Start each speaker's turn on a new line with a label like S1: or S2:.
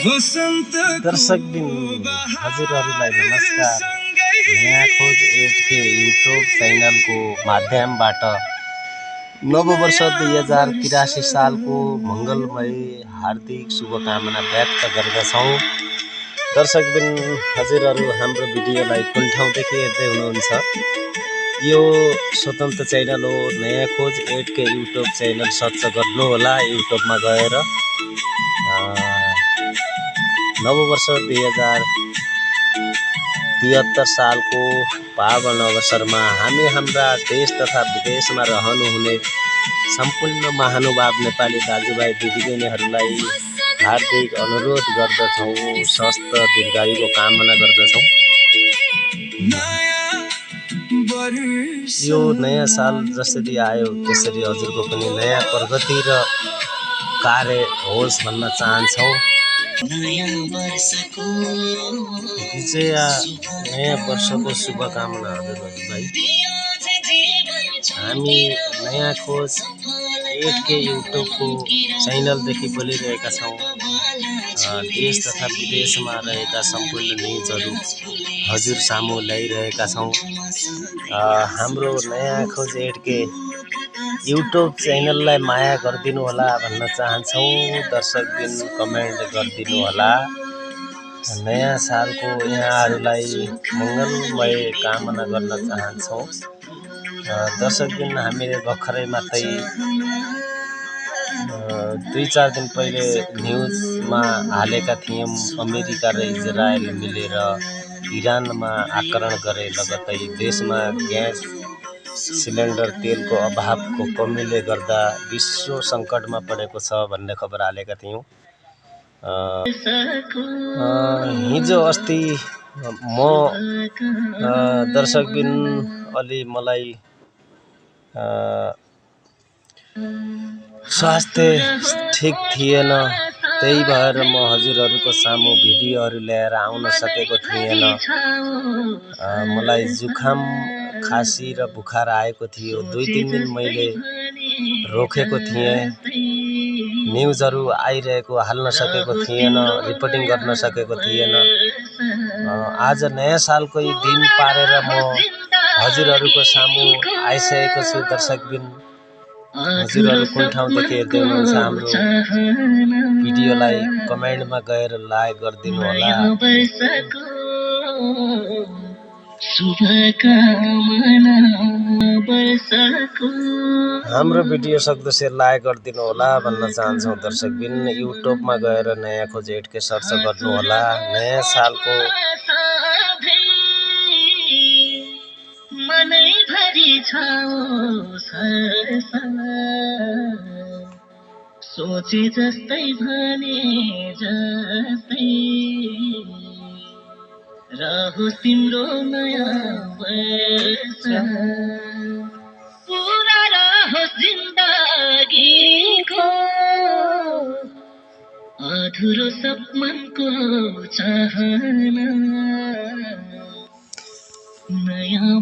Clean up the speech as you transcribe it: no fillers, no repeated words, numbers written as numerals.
S1: दर्शकबिन हजुरहरूलाई नमस्कार। नयाँ खोज 8K युट्युब च्यानलको माध्यमबाट नववर्ष 2083 सालको मङ्गलमय हार्दिक शुभकामना व्यक्त गर्दछौँ। दर्शकबिन हजुरहरू हाम्रो भिडियोलाई कुन ठाउँदेखि हेर्दै हुनुहुन्छ? यो स्वतन्त्र च्यानल हो, नयाँ खोज 8K युट्युब च्यानल सर्च गर्नुहोला युट्युबमा गएर। नववर्ष 2073 सालको पावन अवसरमा हामी हाम्रा देश तथा विदेशमा रहनुहुने सम्पूर्ण महानुभाव नेपाली दाजुभाइ दिदीबहिनीहरूलाई हार्दिक अनुरोध गर्दछौँ, स्वस्थ दीर्घायुको कामना गर्दछौँ। यो नयाँ साल जसरी आयो त्यसरी हजुरको पनि नयाँ प्रगति र कार्य होस् भन्न चाहन्छौँ। नयाँ वर्षको शुभकामना हजुरहरूलाई। हामी नयाँ खोज 8K युट्युबको च्यानलदेखि बोलिरहेका छौँ। देश तथा विदेशमा रहेका सम्पूर्ण न्युजहरू हजुर सामु ल्याइरहेका छौँ। हाम्रो नयाँ खोज 8K युट्युब च्यानललाई माया गरिदिनु होला भन्न चाहन्छौँ। दर्शकबिन कमेन्ट गरिदिनु होला। नयाँ सालको यहाँहरूलाई मङ्गलमय कामना गर्न चाहन्छौँ। दर्शकबिन हामीले भर्खरै मात्रै 2-4 दिन पहिले न्युजमा हालेका थियौँ। अमेरिका र इजरायल मिलेर इरानमा आक्रमण गरे, लगत्तै देशमा ग्यास सिलिन्डर तेलको अभावको कमीले गर्दा विश्व सङ्कटमा परेको छ भन्ने खबर हालेका थियौँ। हिजो अस्ति म दर्शकबिन अलि मलाई स्वास्थ्य ठिक थिएन, त्यही भएर म हजुरहरूको सामु भिडियोहरू ल्याएर आउन सकेको थिएन। मलाई जुखाम, खासी र बुखार आएको थियो। 2-3 दिन मैले रोकेको थिएँ। न्युजहरू आइरहेको हाल्न सकेको थिएन, रिपोर्टिङ गर्न सकेको थिएन। आज नयाँ सालकै दिन पारेर म हजुरहरूको सामु आइसकेको छु। दर्शकबिन हजुरहरू कुन ठाउँदेखि हेर्दै हुनुहुन्छ हाम्रो भिडियोलाई कमेन्टमा गएर लाइक गरिदिनु होला। हाम्रो भिडियो सक्दो लाइक गरिदिनु होला भन्न चाहन्छौँ। दर्शकबिन युट्युबमा गएर नयाँ खोज 8K सर्च गर्नु होला। नयाँ सालको
S2: सोचे जस्तै भने जस्तै रहोस् तिम्रो नयाँ वर्ष, पुरा रहोस् जिन्दगीको अधुरो सपनको चाहना नयाँ